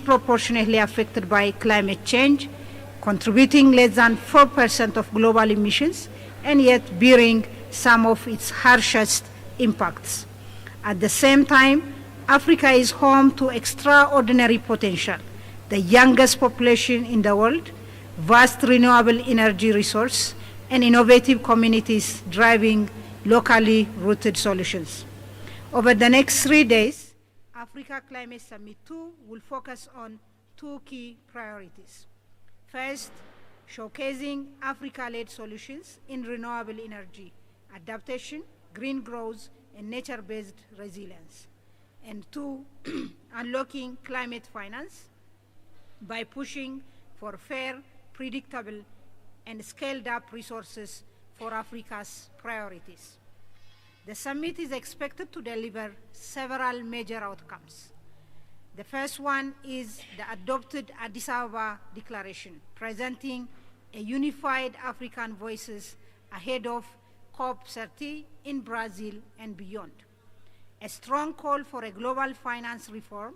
disproportionately affected by climate change, contributing less than 4% of global emissions, and yet bearing some of its harshest impacts. At the same time, Africa is home to extraordinary potential, the youngest population in the world, vast renewable energy resource, and innovative communities driving locally rooted solutions. Over the next 3 days, Africa Climate Summit 2 will focus on 2 key priorities. First, showcasing Africa-led solutions in renewable energy, adaptation, green growth, and nature-based resilience. And 2, unlocking climate finance by pushing for fair, predictable, and scaled-up resources for Africa's priorities. The summit is expected to deliver several major outcomes. The first one is the adopted Addis Ababa Declaration, presenting a unified African voices ahead of 𝗖𝗹𝗶𝗺 in Brazil and beyond. A strong call for a global finance reform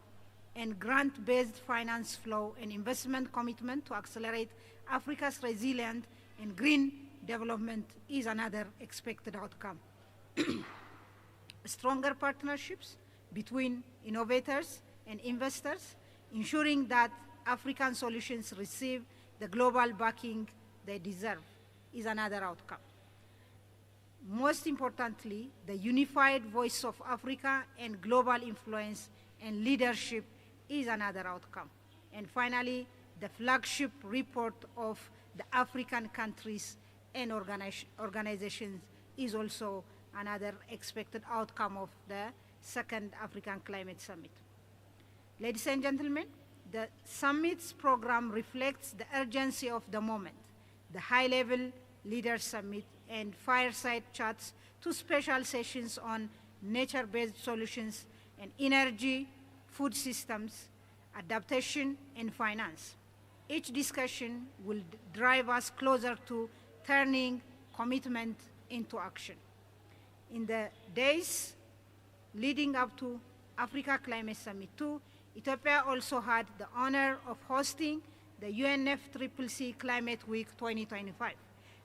and grant-based finance flow and investment commitment to accelerate Africa's resilient and green development is another expected outcome. Stronger partnerships between innovators and investors, ensuring that African solutions receive the global backing they deserve, is another outcome. Most importantly, the unified voice of Africa and global influence and leadership is another outcome. And finally, the flagship report of the African countries and organizations is also another expected outcome of the second African Climate Summit. Ladies and gentlemen, the summit's program reflects the urgency of the moment. The high-level leaders summit and fireside chats to special sessions on nature-based solutions and energy, food systems, adaptation, and finance. Each discussion will drive us closer to turning commitment into action. In the days leading up to Africa Climate Summit 2, Ethiopia also had the honor of hosting the UNFCCC Climate Week 2025,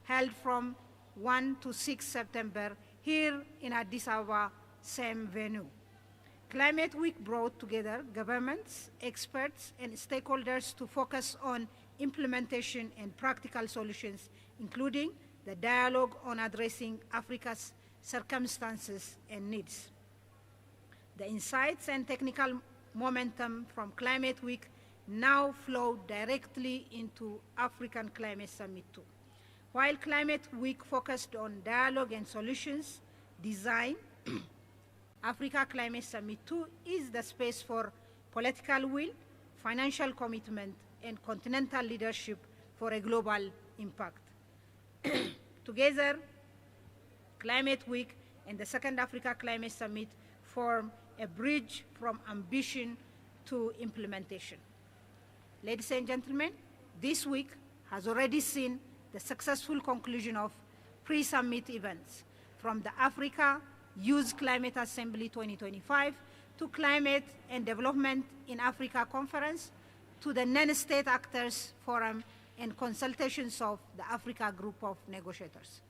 held from 1 to 6 September here in Addis Ababa, same venue. Climate Week brought together governments, experts, and stakeholders to focus on implementation and practical solutions, including the dialogue on addressing Africa's circumstances and needs. The insights and technical momentum from Climate Week now flow directly into African Climate Summit 2. While Climate Week focused on dialogue and solutions design, Africa Climate Summit 2 is the space for political will, financial commitment, and continental leadership for a global impact. Together, Climate Week and the second Africa Climate Summit form a bridge from ambition to implementation. Ladies and gentlemen, this week has already seen the successful conclusion of pre-summit events, from the Africa Youth Climate Assembly 2025 to Climate and Development in Africa Conference to the non-state actors forum and consultations of the Africa Group of Negotiators.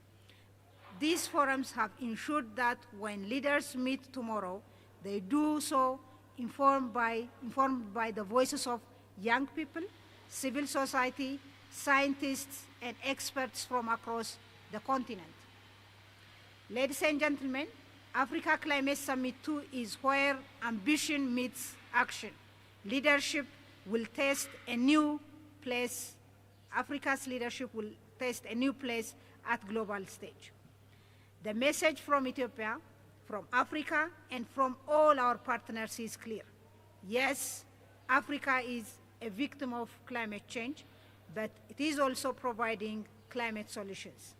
These forums have ensured that when leaders meet tomorrow, they do so informed by the voices of young people, civil society, scientists, and experts from across the continent. Ladies and gentlemen, Africa Climate Summit 2 is where ambition meets action. Leadership will test a new place. Africa's leadership will test a new place at global stage. The message from Ethiopia, from Africa, and from all our partners is clear. Yes, Africa is a victim of climate change, but it is also providing climate solutions.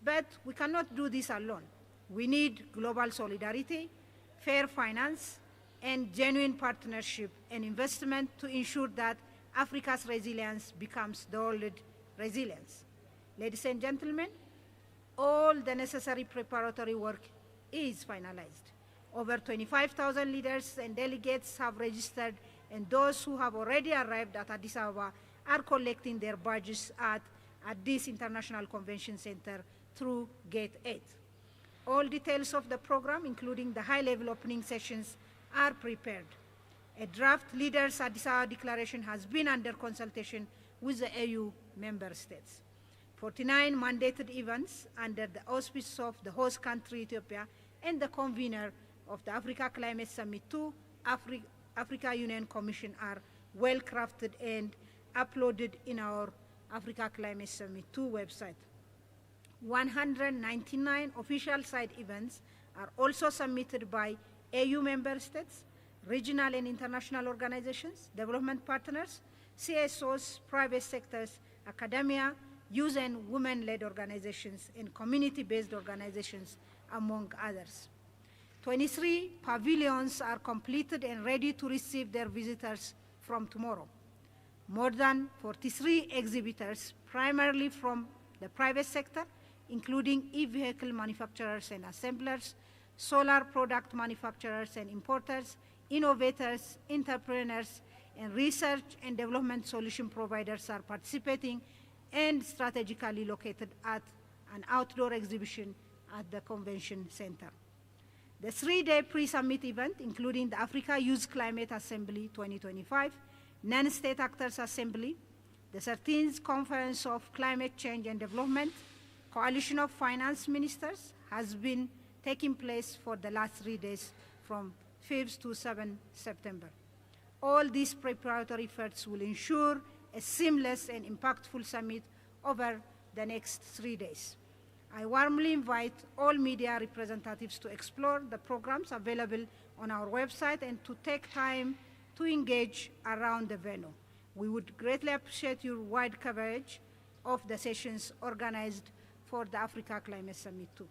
But we cannot do this alone. We need global solidarity, fair finance, and genuine partnership and investment to ensure that Africa's resilience becomes the world resilience. Ladies and gentlemen, all the necessary preparatory work is finalized. Over 25,000 leaders and delegates have registered and those who have already arrived at Addis Ababa are collecting their badges at Addis International Convention Center through Gate 8. All details of the program, including the high-level opening sessions, are prepared. A draft Leaders Addis Ababa Declaration has been under consultation with the AU member states. 49 mandated events under the auspices of the host country, Ethiopia, and the convener of the Africa Climate Summit 2, Africa Union Commission, are well-crafted and uploaded in our Africa Climate Summit 2 website. 199 official side events are also submitted by AU member states, regional and international organizations, development partners, CSOs, private sectors, academia, youth and women-led organizations, and community-based organizations, among others. 23 pavilions are completed and ready to receive their visitors from tomorrow. More than 43 exhibitors, primarily from the private sector, including e-vehicle manufacturers and assemblers, solar product manufacturers and importers, innovators, entrepreneurs, and research and development solution providers are participating and strategically located at an outdoor exhibition at the convention center. The 3-day pre-summit event, including the Africa Youth Climate Assembly 2025, Non-State Actors Assembly, the 13th Conference of Climate Change and Development, Coalition of Finance Ministers, has been taking place for the last 3 days from 5th to 7th September. All these preparatory efforts will ensure a seamless and impactful summit over the next 3 days. I warmly invite all media representatives to explore the programs available on our website and to take time to engage around the venue. We would greatly appreciate your wide coverage of the sessions organized for the Africa Climate Summit 2.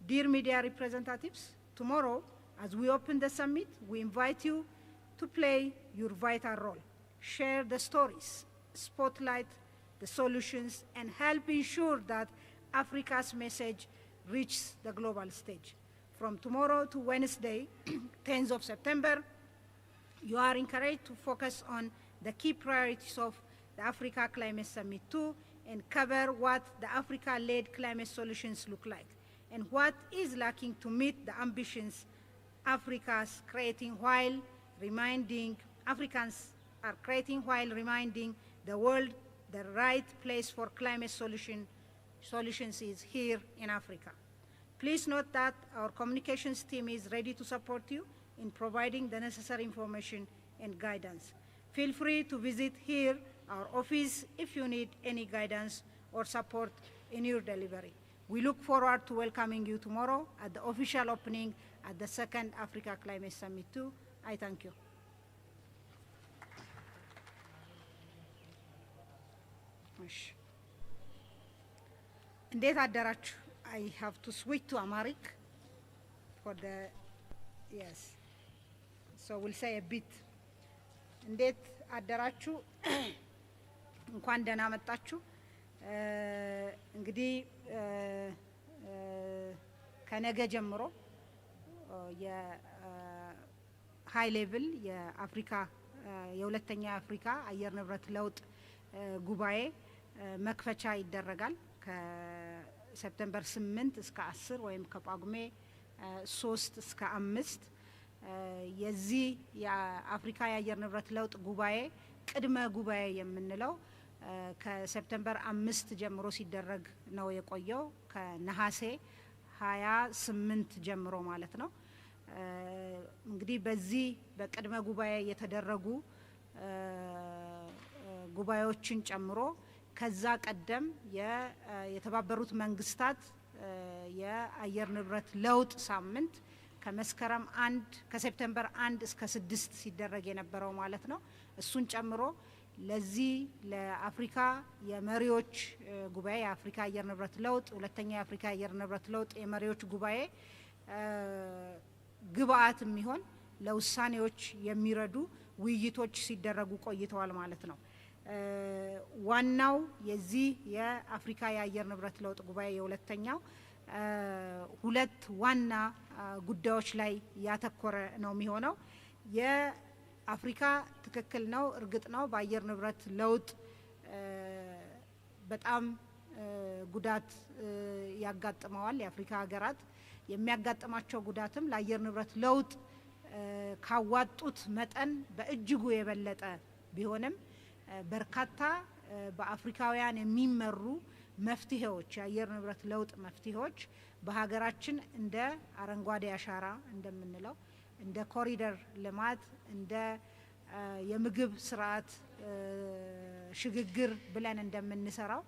Dear media representatives, tomorrow, as we open the summit, we invite you to play your vital role, share the stories, spotlight the solutions, and help ensure that Africa's message reaches the global stage. From tomorrow to Wednesday, 10th of September, you are encouraged to focus on the key priorities of the Africa Climate Summit 2 and cover what the Africa-led climate solutions look like and what is lacking to meet the ambitions Africans are creating while reminding the world the right place for climate solutions is here in Africa. Please note that our communications team is ready to support you in providing the necessary information and guidance. Feel free to visit here, our office, if you need any guidance or support in your delivery. We look forward to welcoming you tomorrow at the official opening at the 2nd Africa Climate Summit 2. I thank you. እንዴት አደራችሁ? I have to switch to Amharic for the, yes. So we'll say a bit. እንዴት አደራችሁ? እንኳን ደህና መጣችሁ። እንግዲህ ከነገ ጀምሮ የሃይ ሌቭል የአፍሪካ የሁለተኛ አፍሪካ አየር ንብረት ለውጥ ጉባኤ መክፈቻ ይደረጋል ከሴፕቴምበር 8 እስከ 10 ወይም ከጳጉሜ 3 እስከ 5 የዚህ የአፍሪካ የአየር ንብረት ለውጥ ጉባኤ ቅድመ ጉባኤ የምንለው ከሴፕቴምበር 5 ጀምሮ ሲደረግ ነው የቆየው ከነሐሴ 28 ጀምሮ ማለት ነው። እንግዲህ በዚህ በቅድመ ጉባኤ የተደረጉ ጉባኤዎችን ጨምሮ ከዛ ቀደም የተባበሩት መንግስታት የአየር ንብረት ለውጥ ሳምንት ከመስከረም 1 ከሴፕቴምበር 1 እስከ 6 ሲደረግ የነበረው ማለት ነው። እሱን ጨምሮ ለዚህ ለአፍሪካ የመሪዎች ጉባኤ የአፍሪካ አየር ንብረት ለውጥ ሁለተኛ የአፍሪካ አየር ንብረት ለውጥ የመሪዎች ጉባኤ ግብአት የሚሆን ለውሳኔዎች የሚረዱ ውይይቶች ሲደረጉ ቆይተዋል ማለት ነው። ዋናው የዚህ የአፍሪካ የአየር ንብረት ለውጥ ጉባኤ የሁለተኛው ሁለት ዋና ጉዳዮች ላይ ያተኮረ ነው የሚሆነው። አፍሪካ ትክክል ነው እርግጥ ነው በአየር ንብረት ለውጥ በጣም ጉዳት ያጋጥመዋል የአፍሪካ ሀገራት የሚያጋጥማቸው ጉዳትም ለአየር ንብረት ለውጥ ካዋጡት መጠን በእጅጉ የበለጠ ቢሆንም በርካታ በአፍሪካውያን የሚመሩ መፍትሄዎች የአየር ንብረት ለውጥ መፍትሄዎች በሀገራችን እንደ አረንጓዴ አሻራ እንደምንለው እንደ ኮሪደር ልማት እንደ የምግብ ስርዓት ሽግግር ብለን እንደምንሰራው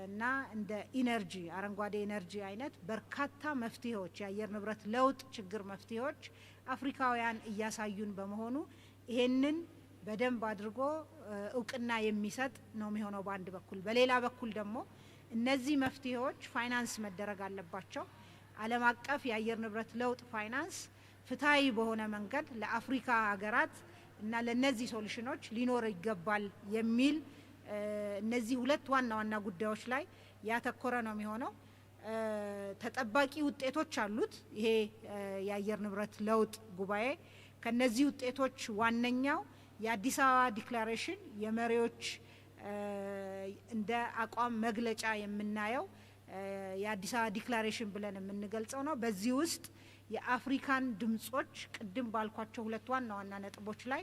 እና እንደ ኢነርጂ አረንጓዴ ኢነርጂ አይነት በርካታ መፍትሄዎች የአየር ንብረት ለውጥ ችግር መፍትሄዎች አፍሪካውያን እያሳዩን በመሆኑ ይሄንን በደንብ አድርጎ እውቅና የሚሰጥ ነው የሚሆነው በአንድ በኩል በሌላ በኩል ደግሞ እነዚህ መፍትሄዎች ፋይናንስ መደረግ አለባቸው ዓለም አቀፍ የአየር ንብረት ለውጥ ፋይናንስ ፍትሃዊ በሆነ መንገድ ለአፍሪካ ሀገራት እና ለነዚህ ሶሉሽኖች ሊኖር ይገባል የሚል እነዚህ ሁለት ዋና ጉዳዮች ላይ ያተኮረ ነው የሚሆነው ተጠባቂ ውጤቶች አሉት ይሄ የአየር ንብረት ለውጥ ጉባኤ ከነዚህ ውጤቶች ዋነኛው የአዲስ አበባ ዲክላሬሽን የመሪዎች እንደ አቋም መግለጫ የምናየው የአዲስ አበባ ዲክላሬሽን ብለን የምንገልጸው ነው በዚህ ውስጥ የአፍሪካን ድምጾች ቅድም ባልኳቸው ሁለት ዋና ነጥቦች ላይ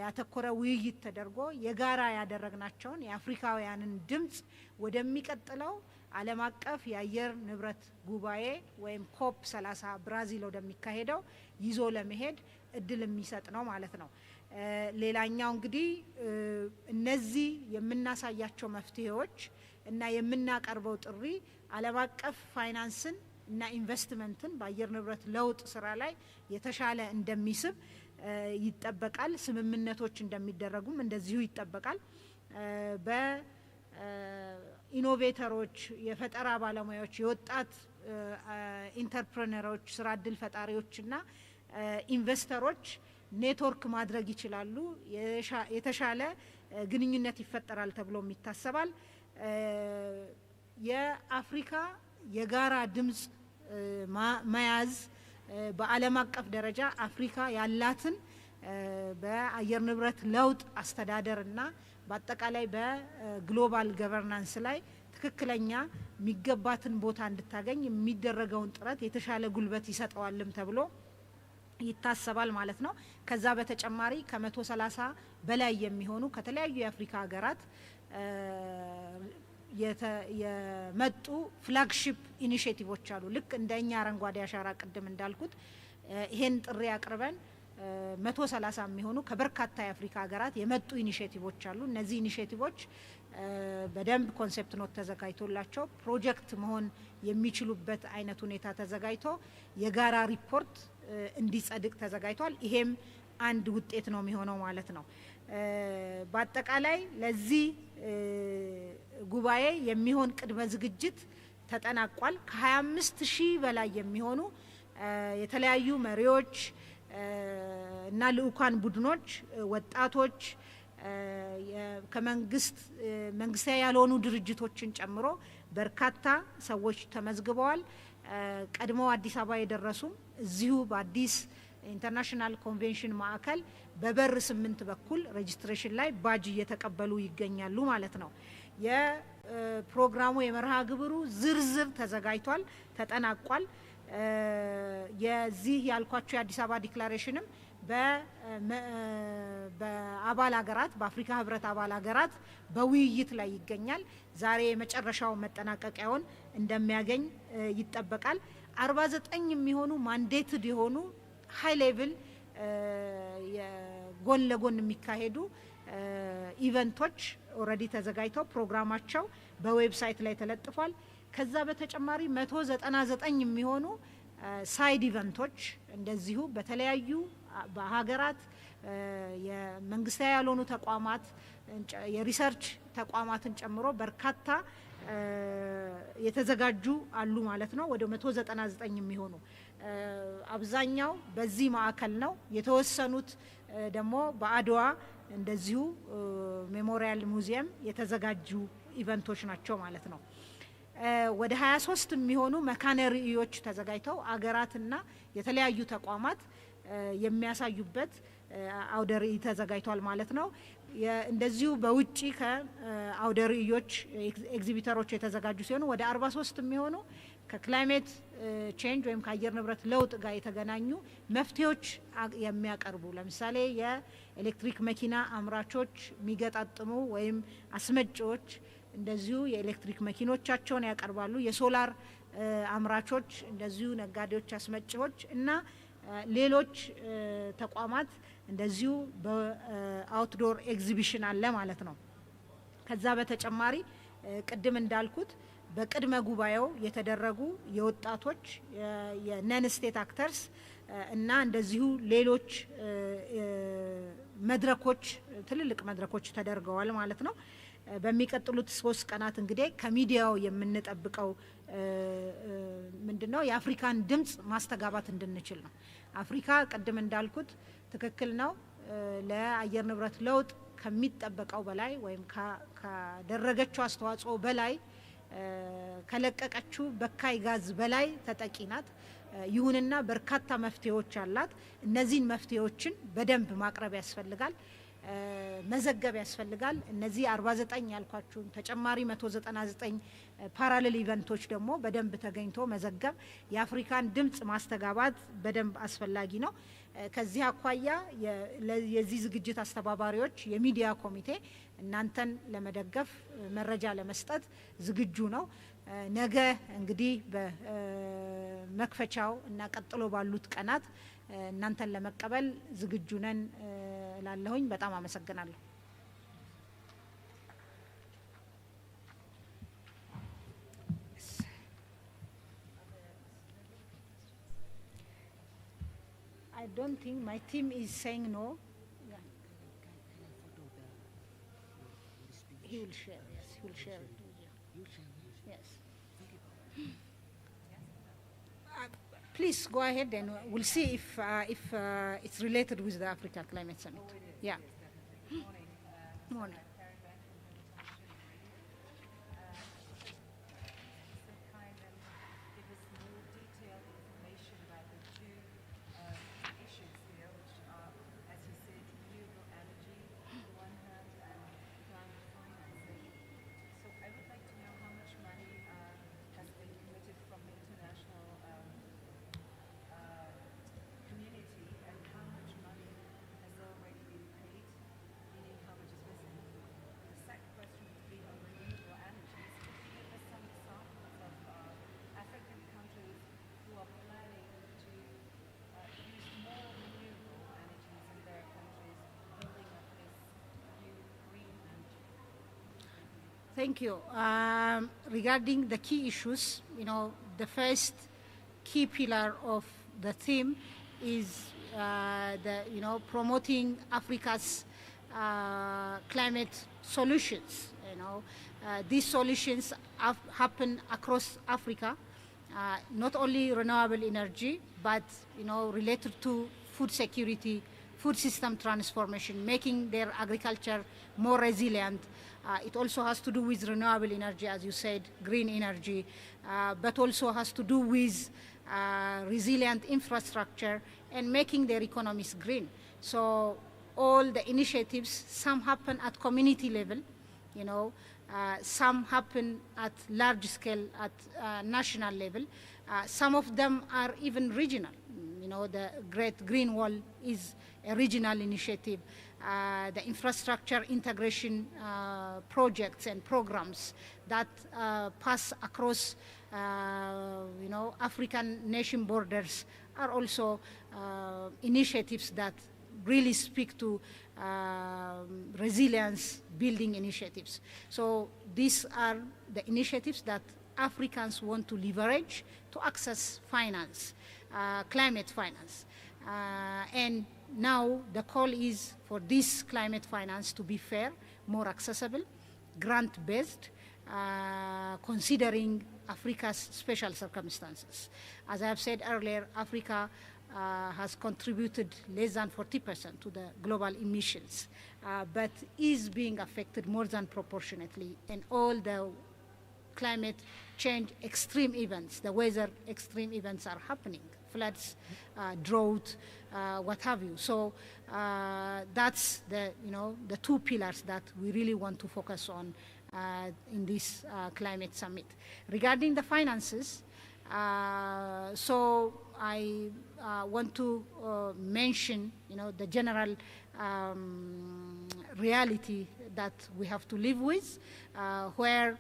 ያተኮረ ውይይት ተደርጎ የጋራ ያደረግናቸውን የአፍሪካውያንን ድምጽ ወደሚቀጥለው ዓለም አቀፍ የአየር ንብረት ጉባኤ ወይም ኮፕ 30 ብራዚል ወደሚካሄደው ይዞ ለመሄድ እድል የሚሰጥ ነው ማለት ነው ሌላኛው እንግዲህ እነዚህ የምናሳያቸው መፍትሄዎች እና የምናቀርበው ጥሪ ዓለም አቀፍ ፋይናንስን እና ኢንቨስትመንትን በአየር ንብረት ለውጥ ስራ ላይ የተሻለ እንደሚስብ ይጠበቃል ስምምነቶች እንደሚደረጉም እንደዚሁ ይጠበቃል በኢኖቬተሮች የፈጠራ ባለሙያዎች የወጣት ኢንተርፕረነሮች ስራ እድል ፈጣሪዎችና ኢንቨስተሮች ኔትወርክ ማድረግ ይችላሉ የተሻለ ግንኙነት ይፈጠራል ተብሎም ይታሰባል የአፍሪካ የጋራ ድምጽ መያዝ በዓለም አቀፍ ደረጃ አፍሪካ ያላትን በአየር ንብረት ለውጥ አስተዳደርና በአጠቃላይ በግሎባል ገቨርናንስ ላይ ትክክለኛ የሚገባትን ቦታ እንድታገኝ የሚደረገውን ጥረት የተሻለ ጉልበት ይሰጠዋልም ተብሎ ይታሰባል ማለት ነው ከዛ በተጨማሪ ከ130 በላይ የሚሆኑ ከተለያዩ የአፍሪካ ሀገራት የመጡ ፍላግሺፕ ኢኒሼቲቮች አሉ ልክ እንደኛ አረንጓዴ አሻራ ቅድም እንዳልኩት ይሄን ጥሪ አቅርበን 130 የሚሆኑ ከበርካታ የአፍሪካ ሀገራት የመጡ ኢኒሼቲቮች አሉ እነዚህ ኢኒሼቲቮች በደንብ ኮንሴፕት ኖት ተዘጋጅቶላቸው ፕሮጀክት መሆን የሚችሉበት አይነት ሁኔታ ተዘጋጅቶ የጋራ ሪፖርት እንዲጸድቅ ተዘጋጅቷል ይሄም አንድ ውጤት ነው የሚሆነው ማለት ነው በአጠቃላይ ለዚህ ጉባኤ የሚሆን ቅድመ ዝግጅት ተጠናቋል ከ25000 በላይ የሚሆኑ የተለያዩ መሪዎች እና ልኡካን ቡድኖች ወጣቶች መንግስታዊ ያልሆኑ ድርጅቶችን ጨምሮ በርካታ ሰዎች ተመዝግበዋል ቀድሞ አዲስ አበባ የደረሱም እዚሁ በአዲስ ኢንተርናሽናል ኮንቬንሽን ማዕከል በበር 8 በኩል ሬጅስትሬሽን ላይ ባጅ እየተቀበሉ ይገኛሉ ማለት ነው የፕሮግራሙ የመርሃ ግብሩ ዝርዝር ተዘጋጅቷል ተጠናቋል የዚህ ያልኳቸው የአዲስ አበባ ዲክላሬሽንም በአባል ሀገራት በአፍሪካ ህብረት አባል ሀገራት በውይይት ላይ ይገኛል ዛሬ የመጨረሻው መጠናቀቂያውን እንደሚያገኝ ይጠበቃል 49 የሚሆኑ ማንዴትድ የሆኑ ሃይ ሌቭል ጎን ለጎን የሚካሄዱ ኢቨንቶች ኦሬዲ ተዘጋጅተው ፕሮግራማቸው በዌብሳይት ላይ ተለጥፏል ከዛ በተጨማሪ 199 የሚሆኑ ሳይድ ኢቨንቶች እንደዚሁ በተለያዩ በሀገራት የመንግስታዊ ያልሆኑ ተቋማት የሪሰርች ተቋማትን ጨምሮ በርካታ የተዘጋጁ አሉ ማለት ነው ወደ 199 የሚሆኑ አብዛኛው በዚህ ማዕከል ነው የተወሰኑት ደግሞ በአድዋ እንደዚሁ ሜሞሪያል ሙዚየም የተዘጋጁ ኢቨንቶች ናቸው ማለት ነው ወደ 23 የሚሆኑ መካነ ርዕዮች ተዘጋጅተው አገራትና የተለያዩ ተቋማት የሚያሳዩበት አውደ ርዕይ ተዘጋጅቷል ማለት ነው። እንደዚሁ በውጪ ከአውደ ርዕዮች ኤግዚቢተሮች የተዘጋጁ ሲሆኑ ወደ 43 የሚሆኑ ከክላይሜት ቼንጅ ወይም ከአየር ንብረት ለውጥ ጋር የተገናኙ መፍትሄዎች የሚያቀርቡ ለምሳሌ የኤሌክትሪክ መኪና አምራቾች የሚገጣጥሙ ወይም አስመጪዎች እንደዚሁ የኤሌክትሪክ መኪኖቻቸውን ያቀርባሉ። የሶላር አምራቾች እንደዚሁ ነጋዴዎች፣ አስመጪዎች እና ሌሎች ተቋማት እንደዚሁ በአውትዶር ኤግዚቢሽን አለ ማለት ነው። ከዛ በተጨማሪ ቅድም እንዳልኩት በቅድመ ጉባኤው የተደረጉ የወጣቶች የነን ስቴት አክተርስ እና እንደዚሁ ሌሎች መድረኮች ትልልቅ መድረኮች ተደርገዋል ማለት ነው። በሚቀጥሉት 3 ቀናት እንግዲህ ከሚዲያው የምንጠብቀው ምንድነው የአፍሪካን ድምጽ ማስተጋባት እንድንችል ነው። አፍሪካ ቅድም እንዳልኩት ትክክል ነው ለአየር ንብረት ለውጥ ከሚጠበቀው በላይ ወይም ካደረገችው አስተዋጽኦ በላይ ከለቀቀችው በካይ ጋዝ በላይ ተጠቂ ናት። ይሁንና በርካታ መፍትሄዎች አላት። እነዚህን መፍትሄዎችን በደንብ ማቅረብ ያስፈልጋል፣ መዘገብ ያስፈልጋል። እነዚህ 49 ያልኳችሁን ተጨማሪ 199 ፓራሌል ኢቨንቶች ደግሞ በደንብ ተገኝቶ መዘገብ የአፍሪካን ድምጽ ማስተጋባት በደንብ አስፈላጊ ነው። ከዚህ አኳያ የዚህ ዝግጅት አስተባባሪዎች የሚዲያ ኮሚቴ እናንተን ለመደገፍ መረጃ ለመስጠት ዝግጁ ነው። ነገ እንግዲህ በመክፈቻው እና ቀጥሎ ባሉት ቀናት እናንተን ለመቀበል ዝግጁ ነን እላለሁኝ። በጣም አመሰግናለሁ። I don't think my team is saying no. Yeah. He will share. Yes, he will share it with you. Yes. Please go ahead and we'll see if it's related with the Africa Climate Summit. Yeah. Morning. Thank you. Regarding the key issues, the first key pillar of the theme is promoting Africa's climate solutions. These solutions happen across Africa, not only renewable energy, but related to food security, food system transformation, making their agriculture more resilient. It also has to do with renewable energy, as you said, green energy, but also has to do with resilient infrastructure and making their economies green. So all the initiatives, some happen at community level, some happen at large scale, at national level. Some of them are even regional. The Great Green Wall is a regional initiative. The infrastructure integration projects and programs that pass across African nation borders are also initiatives that really speak to resilience building initiatives. So these are the initiatives that Africans want to leverage to access finance, climate finance. And now the call is for this climate finance to be fair, more accessible, grant-based, considering Africa's special circumstances. As I have said earlier, Africa has contributed less than 40% to the global emissions, but is being affected more than proportionately, and all the climate change extreme events, the weather extreme events are happening floods, drought, what have you. So that's the two pillars that we really want to focus on in this climate summit. Regarding the finances, so I want to mention, the general reality that we have to live with, where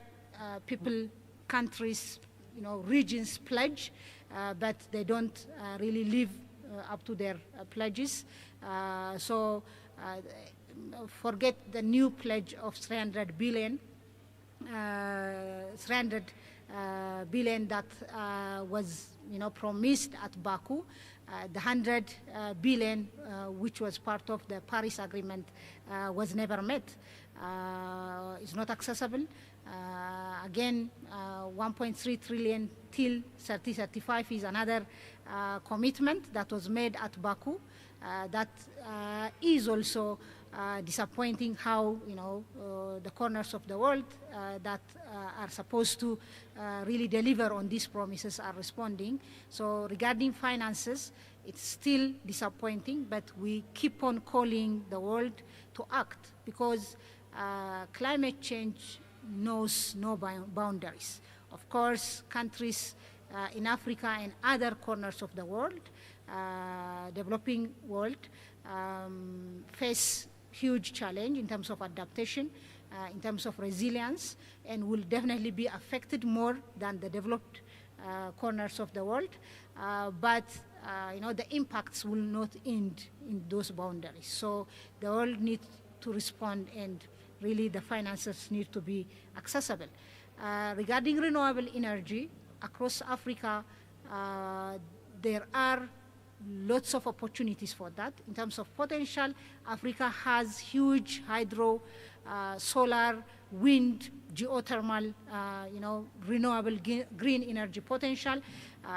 people, countries, regions pledge, but they don't really live up to their pledges. So forget the new pledge of 300 billion that was promised at Baku. The 100 billion which was part of the Paris Agreement was never met. It's not accessible. Again, 1.3 trillion till 2035 is another commitment that was made at Baku. That is also disappointing how the corners of the world that are supposed to really deliver on these promises are responding. So regarding finances, it's still disappointing, but we keep on calling the world to act, because climate change knows no boundaries. Of course, countries in Africa and other corners of the world, developing world, face huge challenge in terms of adaptation, in terms of resilience, and will definitely be affected more than the developed corners of the world. But the impacts will not end in those boundaries. So the world needs to respond, and really the finances need to be accessible. Regarding renewable energy, across Africa, there are lots of opportunities for that. In terms of potential, Africa has huge hydro, solar, wind, geothermal, renewable green energy potential.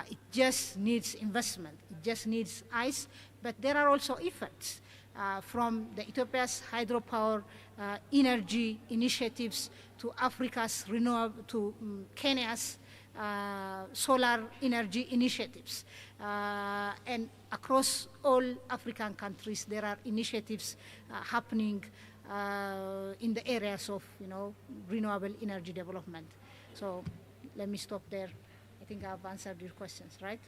It just needs investment. It just needs eyes. But there are also efforts from the Ethiopia's hydropower energy initiatives to Africa's renewable, to Kenya's solar energy initiatives. And across all African countries, there are initiatives happening in the areas of renewable energy development. So let me stop there. I think I've answered your questions, right?